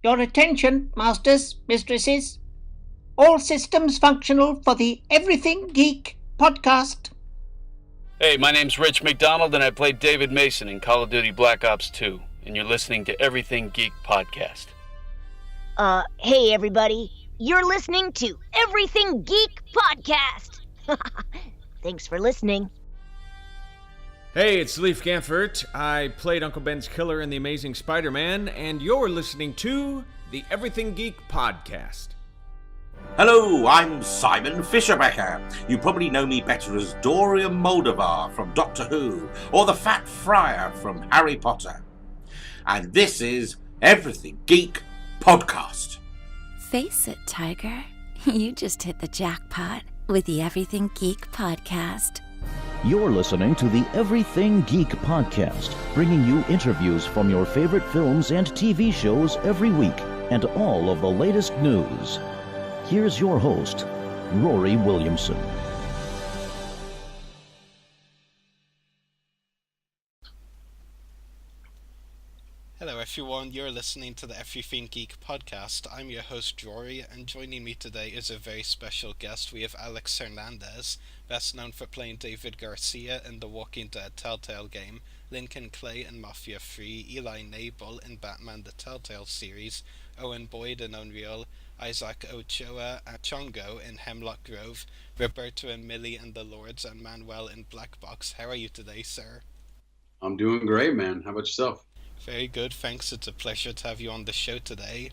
Your attention, masters, mistresses. All systems functional for the Everything Geek podcast. Hey, my name's Rich McDonald, and I played David Mason in Call of Duty Black Ops 2, and you're listening to Everything Geek podcast. Hey everybody. You're listening to Everything Geek podcast. Thanks for listening. Hey, it's Leif Ganfert. I played Uncle Ben's killer in The Amazing Spider-Man, and you're listening to the Everything Geek podcast. Hello, I'm Simon Fisherbecker. You probably know me better as Dorian Moldavar from Doctor Who, or the Fat Friar from Harry Potter. And this is Everything Geek podcast. Face it, Tiger. You just hit the jackpot with the Everything Geek podcast. You're listening to the Everything Geek podcast, bringing you interviews from your favorite films and TV shows every week, and all of the latest news. Here's your host, Rory Williamson. Hello everyone, you're listening to the Everything Geek podcast. I'm your host Rory, and joining me today is a very special guest. We have Alex Hernandez, best known for playing David Garcia in the Walking Dead Telltale Game, Lincoln Clay in Mafia III, Eli Knable in Batman the Telltale Series, Owen Boyd in Unreal, Isaac Ochoa and Chango in Hemlock Grove, Roberto and Millie in the Lords and Manuel in Black Box. How are you today, sir? I'm doing great, man. How about yourself? Very good, thanks. It's a pleasure to have you on the show today.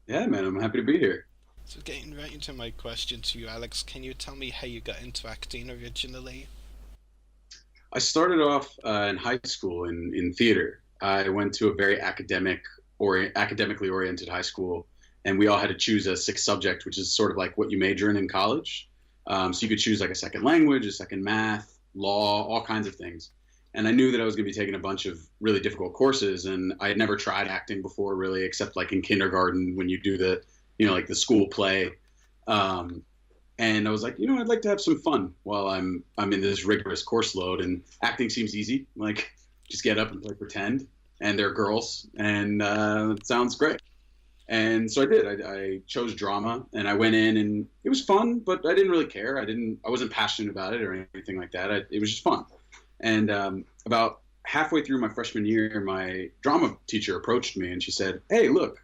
Yeah, man, I'm happy to be here. So getting right into my question to you, Alex, can you tell me how you got into acting originally? I started off in high school in theater. I went to a very academically oriented high school, and we all had to choose a sixth subject, which is sort of like what you major in college. So you could choose like a second language, a second math, law, all kinds of things. And I knew that I was going to be taking a bunch of really difficult courses, and I had never tried acting before, really, except like in kindergarten when you do the, like the school play. And I was like, I'd like to have some fun while I'm in this rigorous course load, and acting seems easy. Like, just get up and play pretend, and they're girls, and it sounds great. And so I did. I chose drama, and I went in, and it was fun, but I didn't really care. I wasn't passionate about it or anything like that. It was just fun. And about halfway through my freshman year, my drama teacher approached me, and she said, "Hey, look,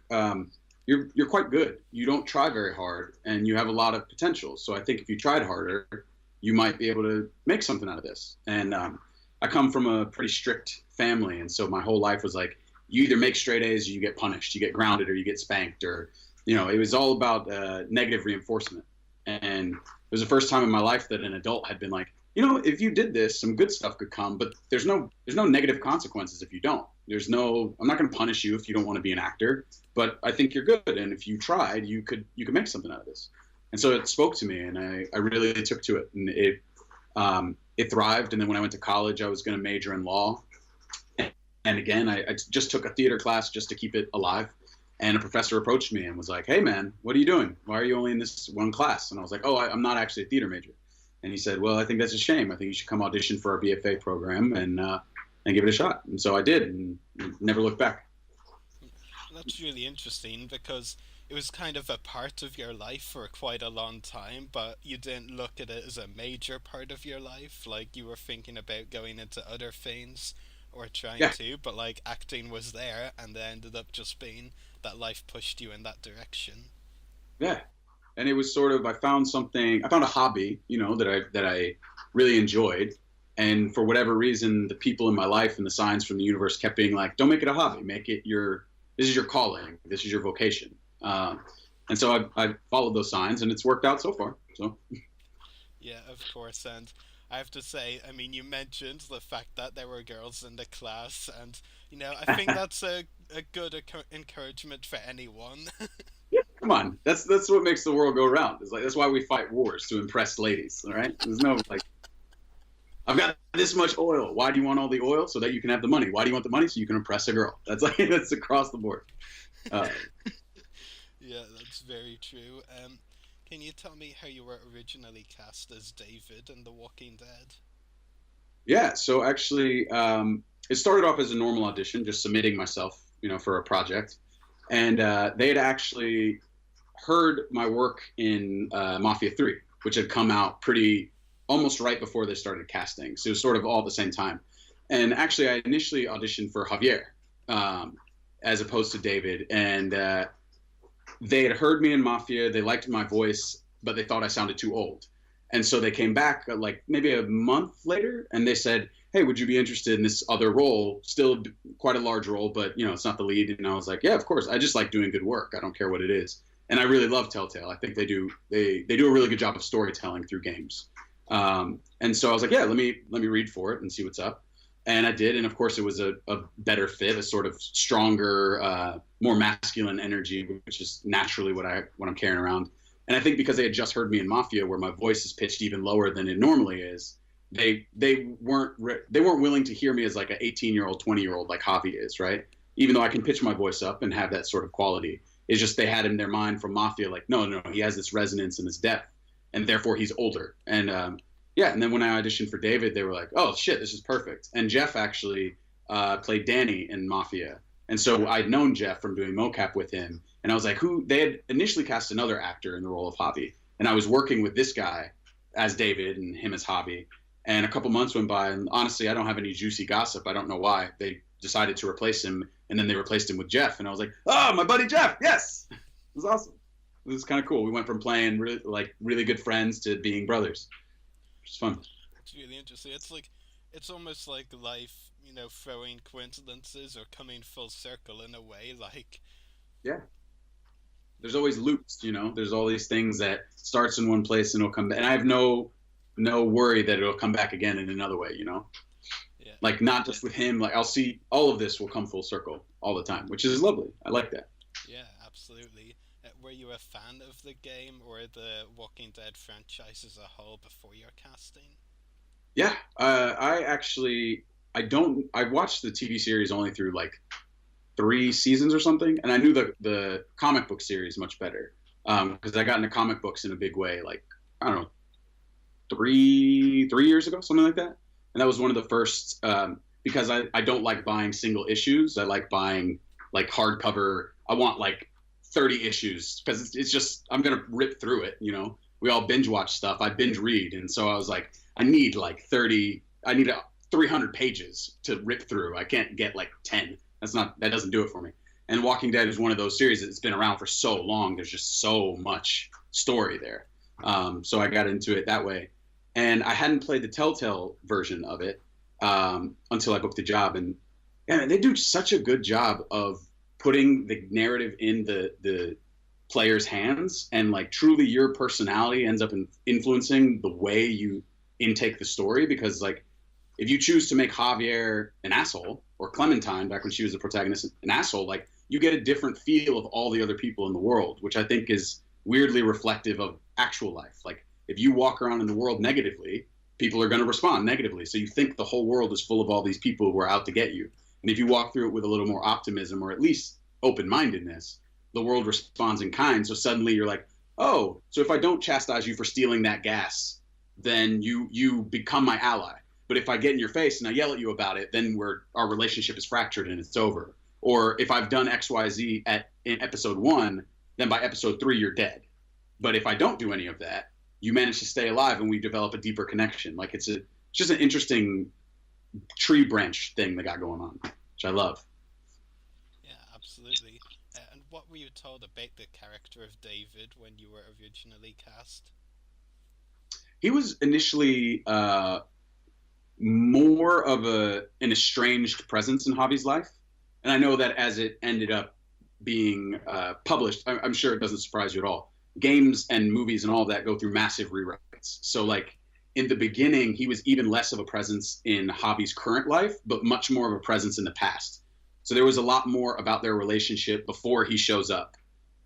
you're quite good. You don't try very hard, and you have a lot of potential. So I think if you tried harder, you might be able to make something out of this." And I come from a pretty strict family, and so my whole life was like, you either make straight A's or you get punished, you get grounded, or you get spanked, or it was all about negative reinforcement. And it was the first time in my life that an adult had been like, if you did this, some good stuff could come, but there's no negative consequences if you don't. I'm not going to punish you if you don't want to be an actor, but I think you're good, and if you tried, you could make something out of this. And so it spoke to me, and I really took to it, and it thrived. And then when I went to college, I was going to major in law, and again, I just took a theater class just to keep it alive. And a professor approached me and was like, "Hey man, what are you doing? Why are you only in this one class?" And I was like, "Oh, I'm not actually a theater major." And he said, "Well, I think that's a shame. I think you should come audition for our BFA program and give it a shot." And so I did, and never looked back. That's really interesting, because it was kind of a part of your life for quite a long time, but you didn't look at it as a major part of your life. Like, you were thinking about going into other things or trying to, but like acting was there, and it ended up just being that life pushed you in that direction. Yeah. And it was sort of, I found a hobby, that I really enjoyed. And for whatever reason, the people in my life and the signs from the universe kept being like, don't make it a hobby, make it this is your calling, this is your vocation. And so I followed those signs, and it's worked out so far. So. Yeah, of course. And I have to say, I mean, you mentioned the fact that there were girls in the class, and, I think that's a good encouragement for anyone. Yeah, come on. That's what makes the world go round. It's like, that's why we fight wars, to impress ladies, all right? There's no, like, I've got this much oil. Why do you want all the oil? So that you can have the money. Why do you want the money? So you can impress a girl. That's across the board. Yeah, that's very true. Can you tell me how you were originally cast as David in The Walking Dead? Yeah, so actually, it started off as a normal audition, just submitting myself, for a project. And they had actually heard my work in Mafia 3, which had come out almost right before they started casting. So it was sort of all at the same time. And actually, I initially auditioned for Javier as opposed to David. And they had heard me in Mafia. They liked my voice, but they thought I sounded too old. And so they came back like maybe a month later, and they said, hey, would you be interested in this other role? Still quite a large role, but, it's not the lead. And I was like, yeah, of course. I just like doing good work. I don't care what it is. And I really love Telltale. I think they do a really good job of storytelling through games. And so I was like, yeah, let me read for it and see what's up. And I did. And of course, it was a better fit, a sort of stronger, more masculine energy, which is naturally what I'm carrying around. And I think because they had just heard me in Mafia, where my voice is pitched even lower than it normally is, they weren't willing to hear me as like an 18-year-old, 20-year-old like Javi is, right? Even though I can pitch my voice up and have that sort of quality. It's just they had in their mind from Mafia, like, no, he has this resonance and this depth, and therefore he's older. And and then when I auditioned for David, they were like, oh, shit, this is perfect. And Jeff actually played Danny in Mafia. And so I'd known Jeff from doing mocap with him. And I was like, they had initially cast another actor in the role of Javi. And I was working with this guy as David and him as Javi. And a couple months went by, and honestly, I don't have any juicy gossip. I don't know why. They decided to replace him, and then they replaced him with Jeff. And I was like, oh, my buddy Jeff, yes! It was awesome. It was kind of cool. We went from playing really good friends to being brothers. Which is fun. It's really interesting. It's almost like life, throwing coincidences or coming full circle in a way, like... Yeah. There's always loops, There's all these things that starts in one place and it'll come back. And I have no worry that it'll come back again in another way, Yeah. Like, not just with him. Like, I'll see all of this will come full circle all the time, which is lovely. I like that. Yeah, absolutely. Were you a fan of the game or the Walking Dead franchise as a whole before your casting? Yeah, I watched the TV series only through like 3 seasons or something, and I knew the comic book series much better because I got into comic books in a big way, like, I don't know, 3 years ago, something like that. And that was one of the first, because I don't like buying single issues. I like buying like hardcover. I want like 30 issues because it's just, I'm going to rip through it. We all binge watch stuff. I binge read. And so I was like, I need 300 pages to rip through. I can't get like 10. That doesn't do it for me. And Walking Dead is one of those series that's been around for so long. There's just so much story there. So I got into it that way. And I hadn't played the Telltale version of it until I booked the job. And they do such a good job of putting the narrative in the player's hands. And like truly your personality ends up influencing the way you intake the story. Because like if you choose to make Javier an asshole, or Clementine, back when she was the protagonist, an asshole, like you get a different feel of all the other people in the world, which I think is weirdly reflective of actual life. Like, if you walk around in the world negatively, people are going to respond negatively. So you think the whole world is full of all these people who are out to get you. And if you walk through it with a little more optimism or at least open-mindedness, the world responds in kind. So suddenly you're like, oh, so if I don't chastise you for stealing that gas, then you become my ally. But if I get in your face and I yell at you about it, then our relationship is fractured and it's over. Or if I've done X, Y, Z in episode 1, then by episode 3, you're dead. But if I don't do any of that, you manage to stay alive and we develop a deeper connection. Like it's just an interesting tree branch thing they got going on, which I love. Yeah, absolutely. And what were you told about the character of David when you were originally cast? He was initially more of an estranged presence in Javi's life. And I know that as it ended up being published, I'm sure it doesn't surprise you at all. Games and movies and all that go through massive rewrites. So like in the beginning, he was even less of a presence in Javi's current life, but much more of a presence in the past. So there was a lot more about their relationship before he shows up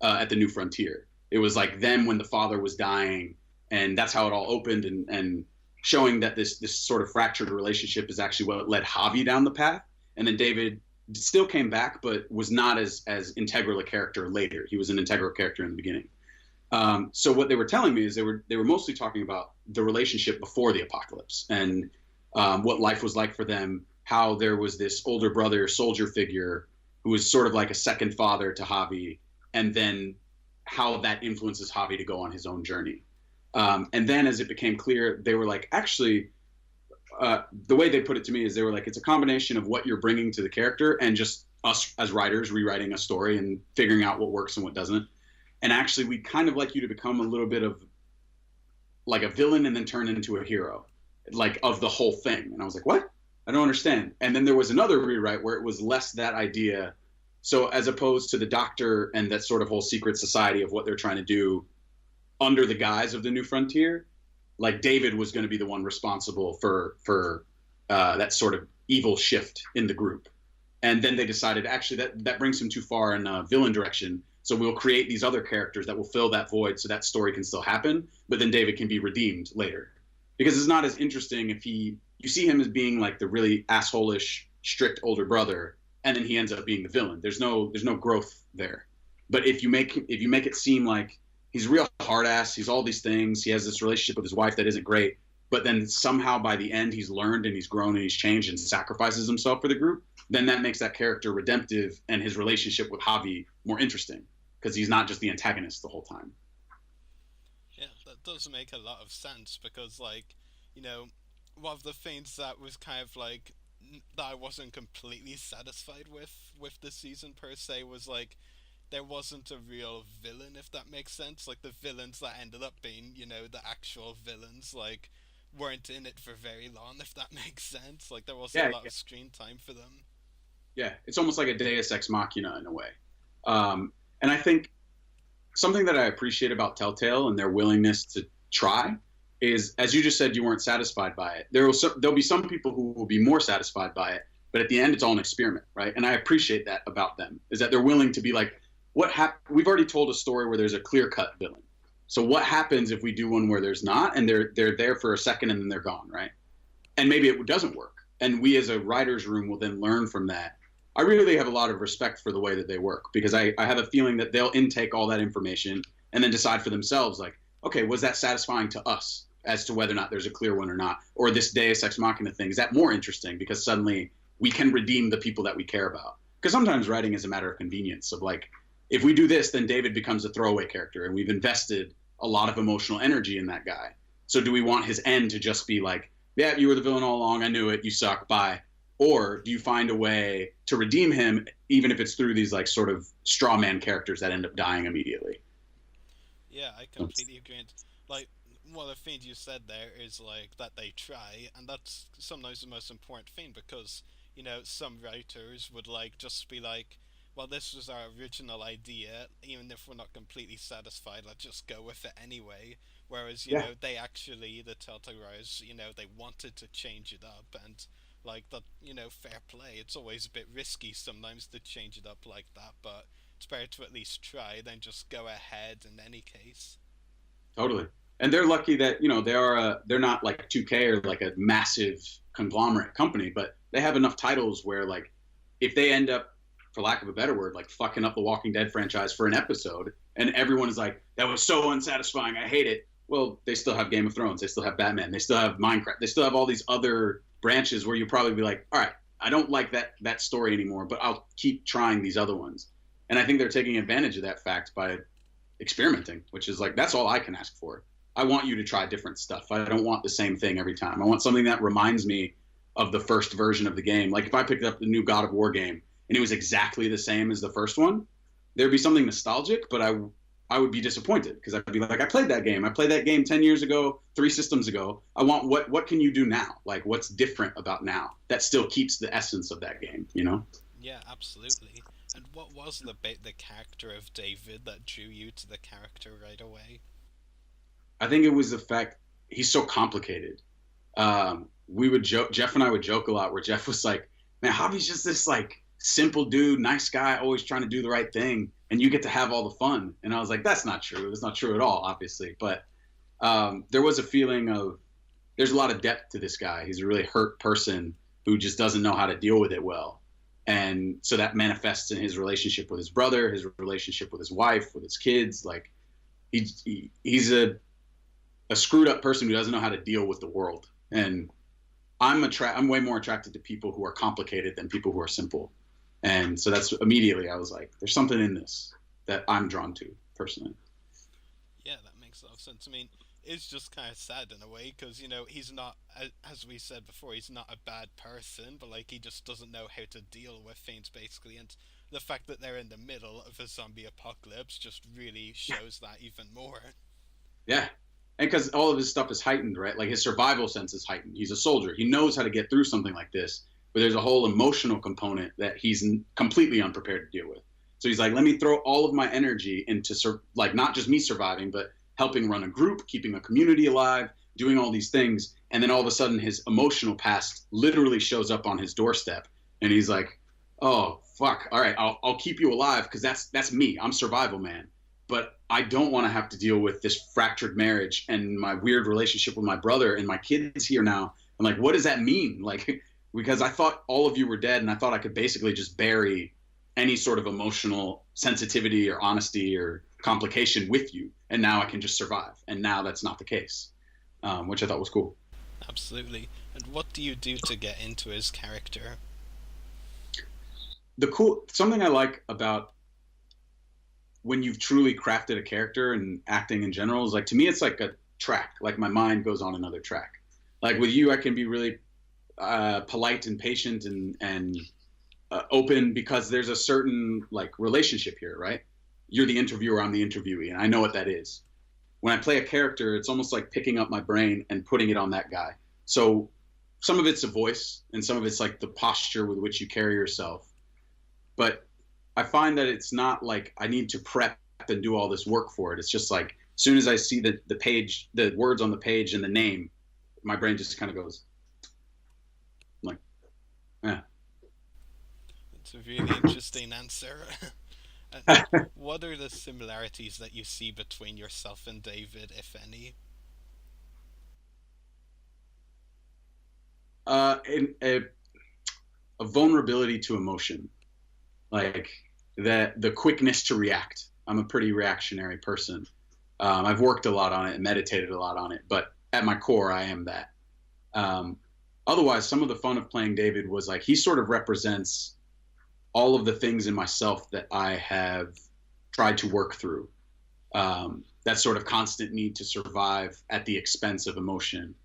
at the New Frontier. It was like them when the father was dying, and that's how it all opened, and showing that this sort of fractured relationship is actually what led Javi down the path. And then David still came back, but was not as integral a character later. He was an integral character in the beginning. So what they were telling me is they were mostly talking about the relationship before the apocalypse and what life was like for them, how there was this older brother soldier figure who is sort of like a second father to Javi, and then how that influences Javi to go on his own journey. And then as it became clear, they were like, actually, the way they put it to me is they were like, it's a combination of what you're bringing to the character and just us as writers rewriting a story and figuring out what works and what doesn't. And actually, we'd kind of like you to become a little bit of like a villain and then turn into a hero, like of the whole thing. And I was like, what? I don't understand. And then there was another rewrite where it was less that idea. So as opposed to the Doctor and that sort of whole secret society of what they're trying to do under the guise of the New Frontier, like David was going to be the one responsible for that sort of evil shift in the group. And then they decided, actually, that brings him too far in a villain direction. So we'll create these other characters that will fill that void so that story can still happen, but then David can be redeemed later. Because it's not as interesting if you see him as being like the really asshole-ish, strict older brother, and then he ends up being the villain. There's no growth there. But if you make it seem like he's a real hard ass, he's all these things, he has this relationship with his wife that isn't great, but then somehow by the end he's learned and he's grown and he's changed and sacrifices himself for the group, then that makes that character redemptive and his relationship with Javi more interesting because he's not just the antagonist the whole time. Yeah, that does make a lot of sense because, like, you know, one of the things that was kind of like that I wasn't completely satisfied with this season per se was like there wasn't a real villain, if that makes sense. Like the villains that ended up being, you know, the actual villains, like weren't in it for very long, if that makes sense. Like there wasn't a lot of screen time for them. Yeah, it's almost like a Deus Ex Machina in a way. And I think something that I appreciate about Telltale and their willingness to try is, as you just said, you weren't satisfied by it. There'll be some people who will be more satisfied by it, but at the end, it's all an experiment, right? And I appreciate that about them, is that they're willing to be like, we've already told a story where there's a clear-cut villain. So what happens if we do one where there's not, and they're there for a second and then they're gone, right? And maybe it doesn't work. And we as a writer's room will then learn from that. I really have a lot of respect for the way that they work because I have a feeling that they'll intake all that information and then decide for themselves, like, okay, was that satisfying to us as to whether or not there's a clear one or not? Or this Deus Ex Machina thing, is that more interesting because suddenly we can redeem the people that we care about? Because sometimes writing is a matter of convenience of like, if we do this, then David becomes a throwaway character and we've invested a lot of emotional energy in that guy. So do we want his end to just be like, yeah, you were the villain all along, I knew it, you suck, bye? Or do you find a way to redeem him, even if it's through these like sort of straw man characters that end up dying immediately? Yeah, I completely agree. Like, one of the things you said there is like that they try, and that's sometimes the most important thing because, you know, some writers would like just be like, well, this was our original idea, even if we're not completely satisfied, let's just go with it anyway. Whereas, you know, they actually, the Telltale writers, you know, they wanted to change it up, and like that, you know, fair play. It's always a bit risky sometimes to change it up like that, but it's better to at least try than just go ahead in any case. Totally. And they're lucky that, you know, they're not like 2K or like a massive conglomerate company, but they have enough titles where like if they end up, for lack of a better word, like fucking up the Walking Dead franchise for an episode and everyone is like, that was so unsatisfying, I hate it. Well, they still have Game of Thrones, they still have Batman, they still have Minecraft, they still have all these other branches where you'll probably be like, all right, I don't like that story anymore, but I'll keep trying these other ones. And I think they're taking advantage of that fact by experimenting, which is like, that's all I can ask for. I want you to try different stuff. I don't want the same thing every time. I want something that reminds me of the first version of the game. Like if I picked up the new God of War game and it was exactly the same as the first one, there'd be something nostalgic, but I would be disappointed because I'd be like, I played that game. I played that game 10 years ago, 3 systems ago. I want what can you do now? Like what's different about now that still keeps the essence of that game, you know? Yeah, absolutely. And what was the character of David that drew you to the character right away? I think it was the fact he's so complicated. We would joke, Jeff and I would joke a lot where Jeff was like, man, Javi's just this like simple dude, nice guy, always trying to do the right thing. And you get to have all the fun. And I was like, that's not true. It's not true at all, obviously. But there was a feeling of, there's a lot of depth to this guy. He's a really hurt person who just doesn't know how to deal with it well. And so that manifests in his relationship with his brother, his relationship with his wife, with his kids. Like he's a screwed up person who doesn't know how to deal with the world. And I'm way more attracted to people who are complicated than people who are simple. And so that's immediately I was like, there's something in this that I'm drawn to personally. Yeah, that makes a lot of sense. I mean, it's just kind of sad in a way, because, you know, he's not, as we said before, he's not a bad person, but, like, he just doesn't know how to deal with things, basically, and the fact that they're in the middle of a zombie apocalypse just really shows that even more. Yeah. And because all of his stuff is heightened, right? Like, his survival sense is heightened. He's a soldier. He knows how to get through something like this, but there's a whole emotional component that he's completely unprepared to deal with. So he's like, let me throw all of my energy into, like, not just me surviving, but helping run a group, keeping a community alive, doing all these things. And then all of a sudden his emotional past literally shows up on his doorstep. And he's like, oh, fuck. All right, I'll keep you alive because that's me. I'm survival man. But I don't want to have to deal with this fractured marriage and my weird relationship with my brother and my kids here now. I'm like, what does that mean? Like, because I thought all of you were dead and I thought I could basically just bury any sort of emotional sensitivity or honesty or complication with you. And now I can just survive. And now that's not the case, which I thought was cool. Absolutely. And what do you do to get into his character? Something I like about when you've truly crafted a character and acting in general is, like, to me, it's like a track. Like, my mind goes on another track. Like with you, I can be really polite and patient and open because there's a certain, like, relationship here, right? You're the interviewer, I'm the interviewee, and I know what that is. When I play a character, it's almost like picking up my brain and putting it on that guy. So some of it's a voice and some of it's like the posture with which you carry yourself. But I find that it's not like I need to prep and do all this work for it. It's just like, as soon as I see the page, the words on the page and the name, my brain just kind of goes, I'm like, yeah. It's a really interesting answer. What are the similarities that you see between yourself and David, if any? A vulnerability to emotion, like the quickness to react. I'm a pretty reactionary person. I've worked a lot on it and meditated a lot on it, but at my core, I am that. Otherwise, some of the fun of playing David was, like, he sort of represents all of the things in myself that I have tried to work through. That sort of constant need to survive at the expense of emotion,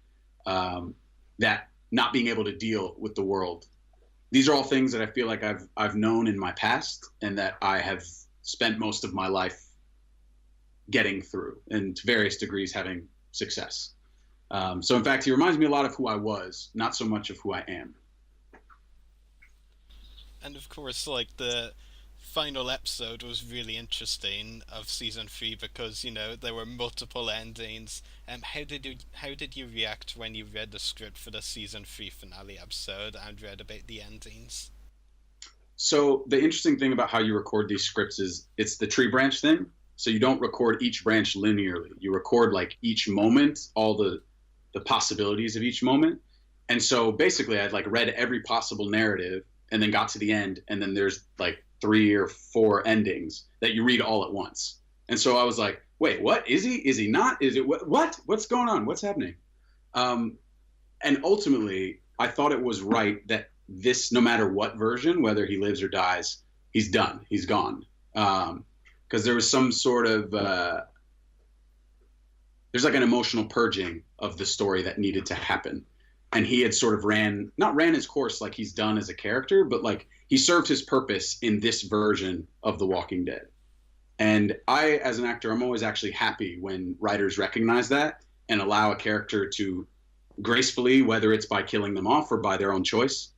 that not being able to deal with the world. These are all things that I feel like I've known in my past and that I have spent most of my life getting through and to various degrees having success. So in fact, he reminds me a lot of who I was, not so much of who I am. And of course, like, the final episode was really interesting of season 3 because, you know, there were multiple endings. How did you react when you read the script for the season 3 finale episode and read about the endings? So the interesting thing about how you record these scripts is it's the tree branch thing. So you don't record each branch linearly. You record, like, each moment, all the possibilities of each moment. And so basically I'd, like, read every possible narrative and then got to the end, and then there's, like, 3 or 4 endings that you read all at once. And so I was like, wait, what? Is he not? Is it what? What's going on? What's happening? And ultimately, I thought it was right that this, no matter what version, whether he lives or dies, he's done. He's gone. Because there was some sort of there's like an emotional purging of the story that needed to happen. And he had sort of not ran his course like he's done as a character, but, like, he served his purpose in this version of The Walking Dead. And I, as an actor, I'm always actually happy when writers recognize that and allow a character to gracefully, whether it's by killing them off or by their own choice,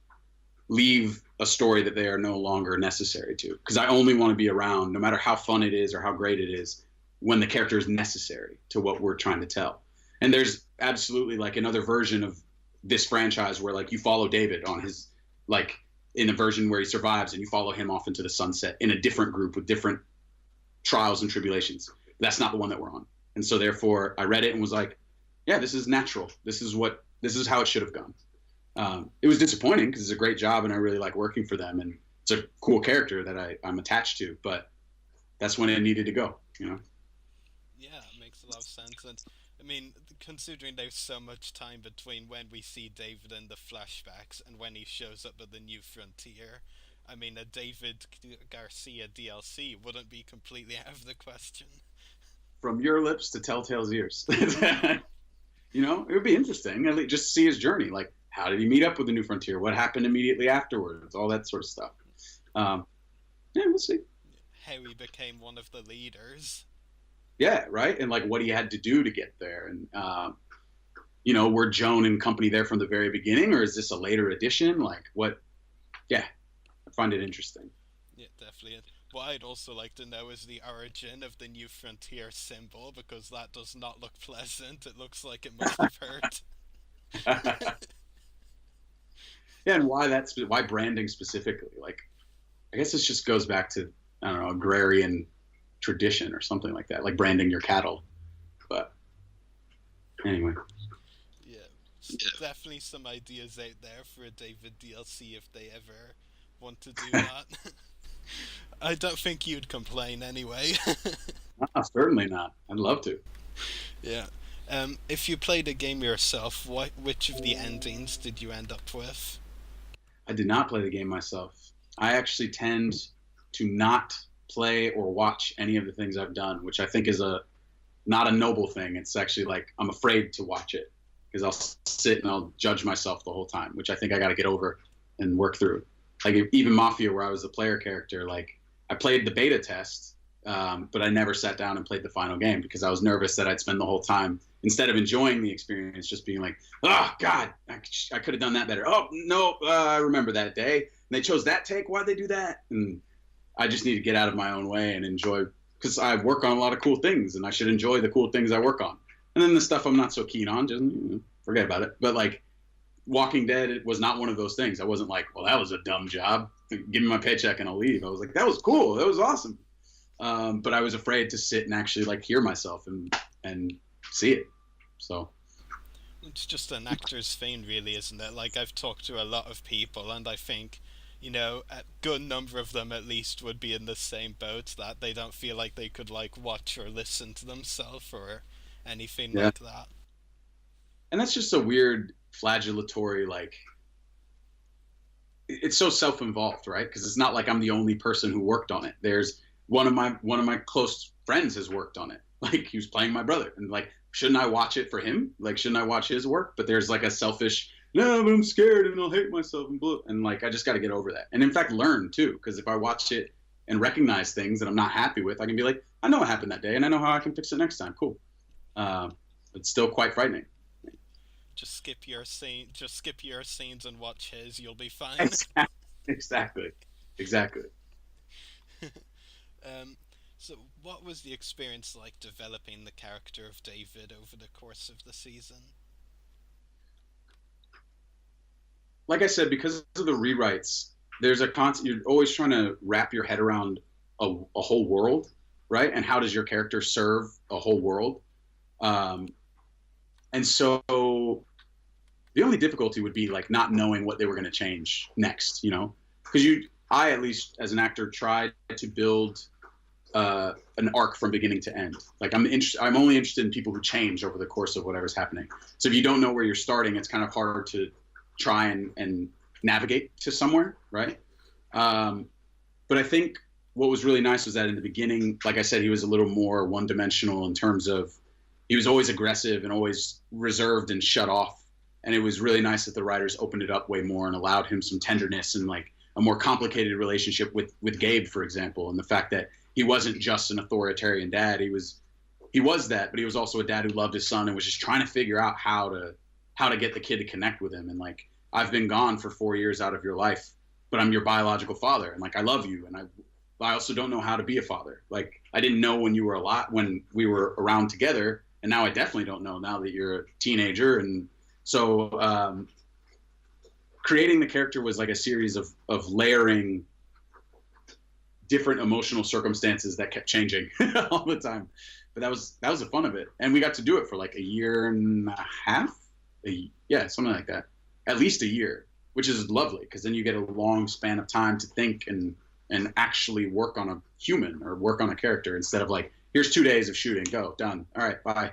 leave a story that they are no longer necessary to. Because I only want to be around, no matter how fun it is or how great it is, when the character is necessary to what we're trying to tell. And there's absolutely, like, another version of this franchise where, like, you follow David on his, like, in a version where he survives and you follow him off into the sunset in a different group with different trials and tribulations. That's not the one that we're on. And so therefore I read it and was like, yeah, this is natural. This is how it should have gone. It was disappointing because it's a great job and I really like working for them and it's a cool character that I'm attached to, but that's when it needed to go, you know? Yeah, it makes a lot of sense. And I mean, considering there's so much time between when we see David in the flashbacks and when he shows up at the New Frontier, I mean, a David Garcia DLC wouldn't be completely out of the question. From your lips to Telltale's ears. You know, it would be interesting. At least just see his journey. Like, how did he meet up with the New Frontier? What happened immediately afterwards? All that sort of stuff. Yeah, we'll see. How he became one of the leaders. Yeah, right? And, like, what he had to do to get there. And, you know, were Joan and company there from the very beginning, or is this a later edition? Like, what? Yeah, I find it interesting. Yeah, definitely. What I'd also like to know is the origin of the New Frontier symbol, because that does not look pleasant. It looks like it must have hurt. Yeah, and why branding specifically? Like, I guess this just goes back to, I don't know, agrarian tradition or something like that, like branding your cattle. But anyway. Yeah, definitely some ideas out there for a David DLC if they ever want to do that. I don't think you'd complain anyway. No, certainly not. I'd love to. Yeah. If you played a game yourself, which of the endings did you end up with? I did not play the game myself. I actually tend to not play or watch any of the things I've done, which I think is not a noble thing. It's actually like I'm afraid to watch it because I'll sit and I'll judge myself the whole time, which I think I got to get over and work through. Like even Mafia, where I was the player character, like I played the beta test, but I never sat down and played the final game because I was nervous that I'd spend the whole time, instead of enjoying the experience, just being like, oh, God, I could have done that better. Oh, no, I remember that day. And they chose that take. Why'd they do that? And I just need to get out of my own way and enjoy, because I work on a lot of cool things, and I should enjoy the cool things I work on. And then the stuff I'm not so keen on, just forget about it. But, like, Walking Dead, it was not one of those things. I wasn't like, well, that was a dumb job. Give me my paycheck and I'll leave. I was like, that was cool. That was awesome. But I was afraid to sit and actually like hear myself and see it. So it's just an actor's thing, really, isn't it? Like, I've talked to a lot of people, and I think, you know, a good number of them at least would be in the same boat, that they don't feel like they could like watch or listen to themselves or anything like that. And that's just a weird flagellatory, like, it's so self-involved, right? Because it's not like I'm the only person who worked on it. There's one of my close friends has worked on it. Like, he was playing my brother, and like, shouldn't I watch it for him? Like, shouldn't I watch his work? But there's like a selfish, no, but I'm scared and I'll hate myself and like, I just got to get over that. And in fact, learn too, because if I watch it and recognize things that I'm not happy with, I can be like, I know what happened that day, and I know how I can fix it next time. Cool. It's still quite frightening. Just skip your scenes and watch his. You'll be fine. Exactly. So, what was the experience like developing the character of David over the course of the season? Like I said, because of the rewrites, there's a constant. You're always trying to wrap your head around a whole world, right? And how does your character serve a whole world? And so the only difficulty would be like not knowing what they were going to change next, you know, because I, at least as an actor, tried to build an arc from beginning to end. Like I'm only interested in people who change over the course of whatever's happening. So if you don't know where you're starting, it's kind of hard to try and navigate to somewhere, right? But I think what was really nice was that in the beginning, like I said, he was a little more one-dimensional in terms of he was always aggressive and always reserved and shut off. And it was really nice that the writers opened it up way more and allowed him some tenderness and like a more complicated relationship with Gabe, for example, and the fact that he wasn't just an authoritarian dad. He was that, but he was also a dad who loved his son and was just trying to figure out how to get the kid to connect with him. And like, I've been gone for 4 years out of your life, but I'm your biological father, and like I love you, and I also don't know how to be a father. Like I didn't know when we were around together, and now I definitely don't know now that you're a teenager. And so creating the character was like a series of layering different emotional circumstances that kept changing all the time. But that was the fun of it, and we got to do it for like a year and a half, something like that, at least a year, which is lovely because then you get a long span of time to think and actually work on a human or work on a character instead of like, here's 2 days of shooting, go, done, all right, bye.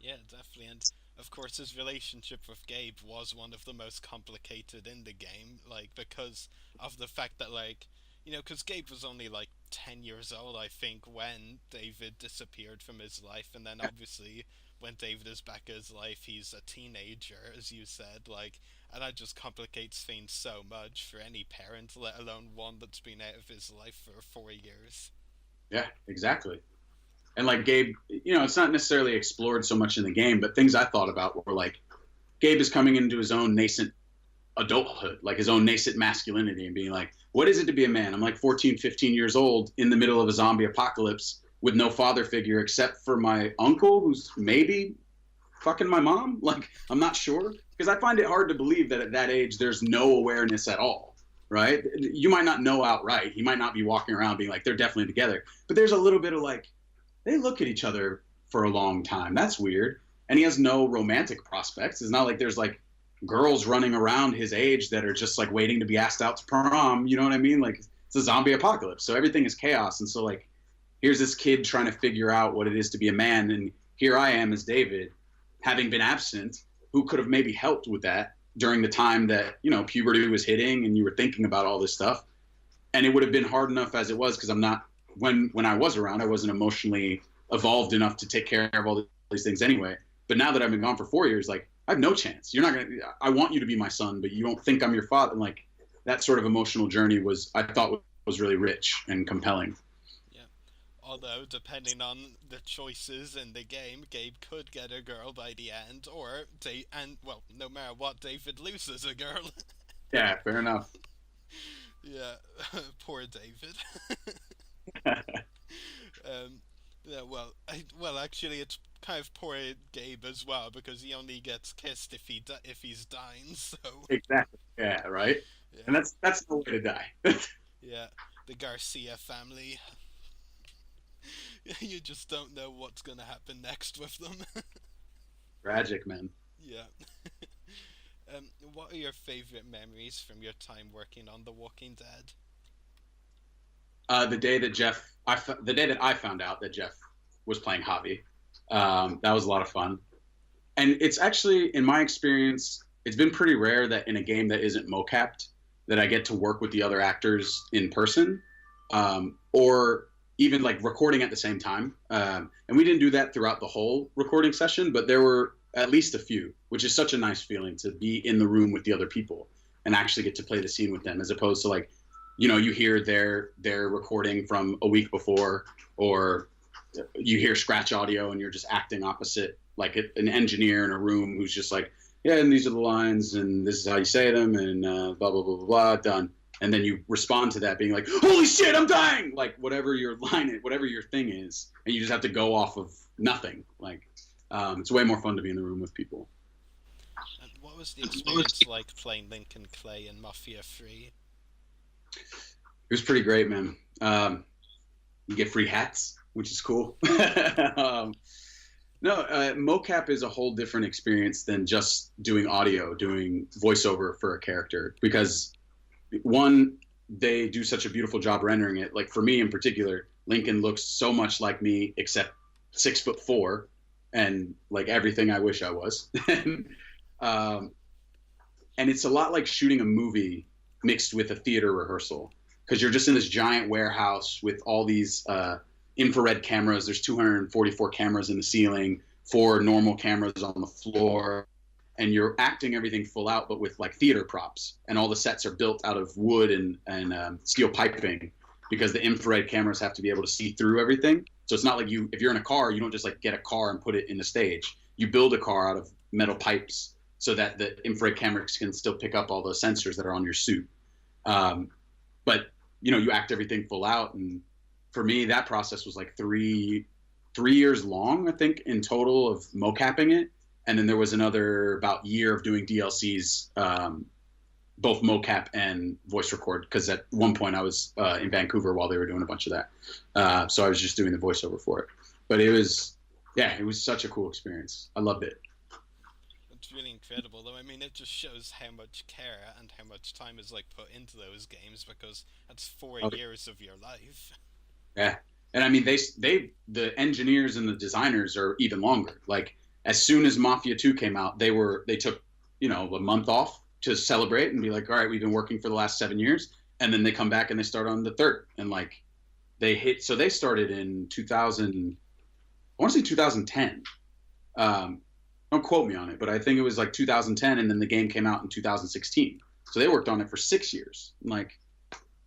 Yeah, definitely. And of course, his relationship with Gabe was one of the most complicated in the game, like, because of the fact that, like, you know, because Gabe was only, like, 10 years old, I think, when David disappeared from his life, and then, obviously, when David is back in his life, he's a teenager, as you said, like, and that just complicates things so much for any parent, let alone one that's been out of his life for 4 years. Yeah, exactly. And like Gabe, you know, it's not necessarily explored so much in the game, but things I thought about were like, Gabe is coming into his own nascent adulthood, like his own nascent masculinity, and being like, what is it to be a man? I'm like 14, 15 years old in the middle of a zombie apocalypse with no father figure except for my uncle, who's maybe fucking my mom. Like, I'm not sure, because I find it hard to believe that at that age there's no awareness at all, right? You might not know outright. He might not be walking around being like, they're definitely together. But there's a little bit of like, they look at each other for a long time. That's weird. And he has no romantic prospects. It's not like there's like girls running around his age that are just like waiting to be asked out to prom. You know what I mean? Like, it's a zombie apocalypse. So everything is chaos. And so like, here's this kid trying to figure out what it is to be a man. And here I am as David, having been absent, who could have maybe helped with that during the time that, you know, puberty was hitting and you were thinking about all this stuff. And it would have been hard enough as it was, because I'm not, when I was around, I wasn't emotionally evolved enough to take care of all these things anyway. But now that I've been gone for 4 years, like, I have no chance. You're not going to, I want you to be my son, but you don't think I'm your father. And like, that sort of emotional journey was, I thought, was really rich and compelling. Yeah. Although, depending on the choices in the game, Gabe could get a girl by the end, or, well, no matter what, David loses a girl. Yeah, fair enough. Yeah, poor David. Yeah, well, actually, it's kind of poor Gabe as well, because he only gets kissed if he's dying. So exactly, yeah, right. Yeah. And that's the way to die. Yeah, the Garcia family. You just don't know what's gonna happen next with them. Tragic, man. Yeah. What are your favorite memories from your time working on The Walking Dead? The day that I found out that Jeff was playing Javi, that was a lot of fun. And it's actually, in my experience, it's been pretty rare that in a game that isn't mocapped, that I get to work with the other actors in person, or even like recording at the same time. And we didn't do that throughout the whole recording session, but there were at least a few, which is such a nice feeling to be in the room with the other people and actually get to play the scene with them, as opposed to like, you know, you hear their recording from a week before, or you hear scratch audio and you're just acting opposite, like an engineer in a room who's just like, yeah, and these are the lines and this is how you say them and blah, blah, blah, blah, blah, done. And then you respond to that being like, holy shit, I'm dying! Like, whatever your line is, whatever your thing is, and you just have to go off of nothing. Like, it's way more fun to be in the room with people. And what was the experience like playing Lincoln Clay in Mafia 3? It was pretty great, man. You get free hats, which is cool. Mocap is a whole different experience than just doing audio, doing voiceover for a character, because one, they do such a beautiful job rendering it. Like for me in particular, Lincoln looks so much like me, except 6'4", and like everything I wish I was. And it's a lot like shooting a movie mixed with a theater rehearsal, because you're just in this giant warehouse with all these infrared cameras. There's 244 cameras in the ceiling, 4 normal cameras on the floor, and you're acting everything full out, but with like theater props. And all the sets are built out of wood and steel piping, because the infrared cameras have to be able to see through everything. So it's not like if you're in a car, you don't just like get a car and put it in the stage. You build a car out of metal pipes so that the infrared cameras can still pick up all the sensors that are on your suit. But you know, you act everything full out. And for me, that process was like three years long, I think, in total of mocapping it. And then there was another about year of doing DLCs, both mocap and voice record, because at one point I was in Vancouver while they were doing a bunch of that. So I was just doing the voiceover for it. But it was such a cool experience. I loved it. It's really incredible, though. I mean, it just shows how much care and how much time is like put into those games, because that's 4 years of your life. Yeah. And I mean, the engineers and the designers are even longer. Like, as soon as Mafia 2 came out, they took, a month off to celebrate and be like, all right, we've been working for the last 7 years. And then they come back and they start on the third. And like they started in 2000, I want to say 2010. Don't quote me on it, but I think it was like 2010. And then the game came out in 2016. So they worked on it for 6 years,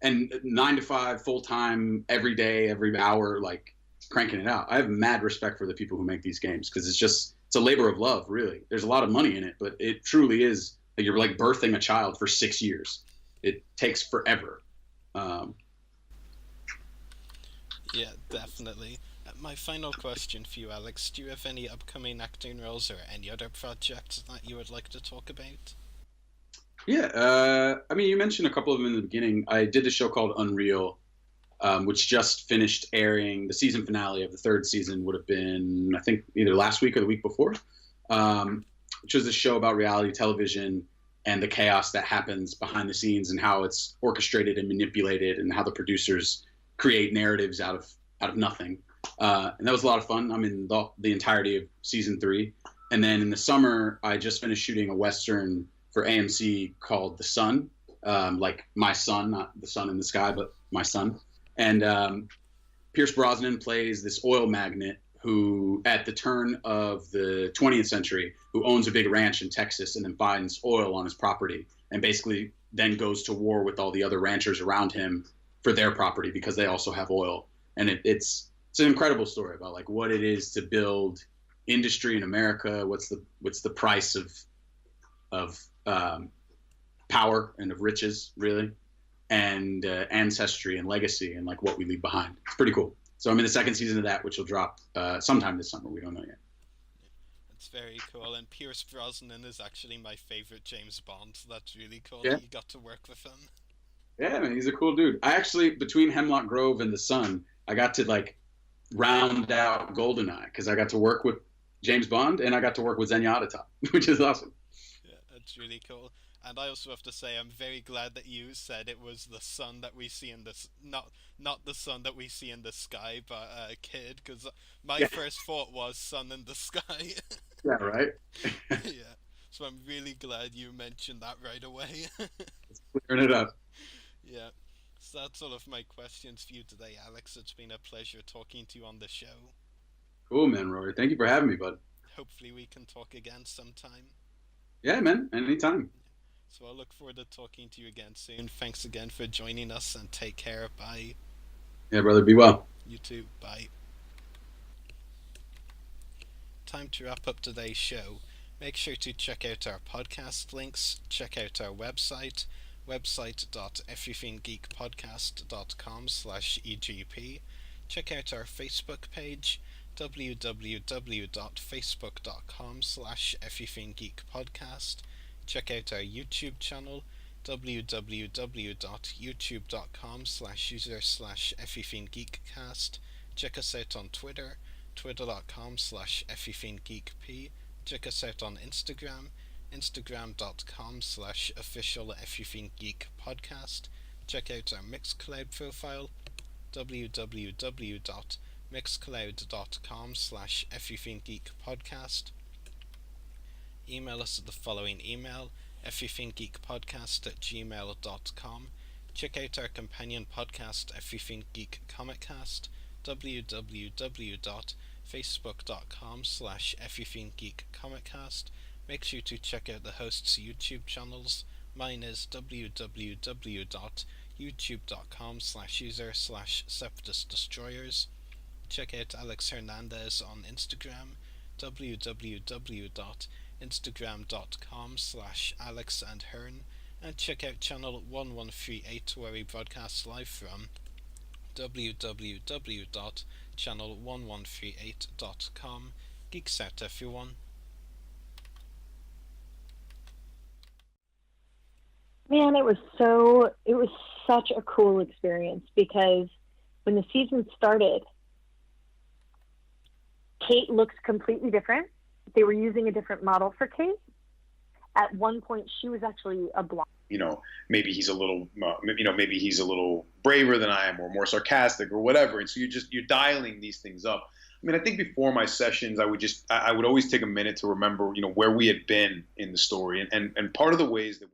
and 9 to 5 full time, every day, every hour, like cranking it out. I have mad respect for the people who make these games because it's a labor of love, really. There's a lot of money in it, but it truly is like you're like birthing a child for 6 years. It takes forever. Yeah, definitely. My final question for you, Alex, do you have any upcoming acting roles or any other projects that you would like to talk about? Yeah, I mean, you mentioned a couple of them in the beginning. I did the show called Unreal, which just finished airing. The season finale of the third season would have been, I think, either last week or the week before, which was a show about reality television and the chaos that happens behind the scenes and how it's orchestrated and manipulated and how the producers create narratives out of nothing. And that was a lot of fun. I'm in the entirety of season 3. And then in the summer, I just finished shooting a Western for AMC called The Sun, like my son, not the sun in the sky, but my son. And Pierce Brosnan plays this oil magnate who, at the turn of the 20th century, who owns a big ranch in Texas and then finds oil on his property and basically then goes to war with all the other ranchers around him for their property because they also have oil. And it's an incredible story about like what it is to build industry in America. What's the price of power and of riches, really, and ancestry and legacy and like what we leave behind. It's pretty cool. So I'm in the second season of that, which will drop sometime this summer. We don't know yet. It's very cool, and Pierce Brosnan is actually my favorite James Bond. So that's really cool Yeah. that you got to work with him. Yeah, man, he's a cool dude. I actually, between Hemlock Grove and The Sun, I got to like round out GoldenEye because I got to work with James Bond and I got to work with Zenyatta, which is awesome. Yeah, that's really cool. And I also have to say, I'm very glad that you said it was the sun that we see in this, not the sun that we see in the sky, but Kid, because my first thought was sun in the sky. Yeah, right? Yeah, so I'm really glad you mentioned that right away. It's clearing it up. Yeah, so that's all of my questions for you today, Alex. It's been a pleasure talking to you on the show. Cool, man, Rory. Thank you for having me, bud. Hopefully we can talk again sometime. Yeah, man, anytime. So I'll look forward to talking to you again soon. Thanks again for joining us and take care. Bye. Yeah, brother, be well. You too. Bye. Time to wrap up today's show. Make sure to check out our podcast links, check out our website, website.everythinggeekpodcast.com/egp. Check out our Facebook page, www.facebook.com/everythinggeekpodcast. Check out our YouTube channel, www.youtube.com/user/everythinggeekcast. Check us out on Twitter, twitter.com/everythinggeekp. Check us out on Instagram, instagram.com/official@everythinggeekpodcast. Check out our Mixcloud profile, www.mixcloud.com/everythinggeekpodcast. Email us at the following email, everythinggeekpodcast@gmail.com. Check out our companion podcast, Everything Geek Comiccast, www.facebook.com/everythinggeekcomiccast. Make sure to check out the host's YouTube channels. Mine is www.youtube.com/user/Septus Destroyers. Check out Alex Hernandez on Instagram, www.instagram.com/alexandhern, and check out channel 1138 where we broadcast live from, www.channel1138.com. Geeks out, everyone. Man, it was such a cool experience because when the season started, Kate looks completely different. They were using a different model for Kate. At one point, she was actually a blonde. Maybe he's a little, maybe he's a little braver than I am, or more sarcastic, or whatever. And so you're dialing these things up. I think before my sessions, I would always take a minute to remember, where we had been in the story. And part of the ways that we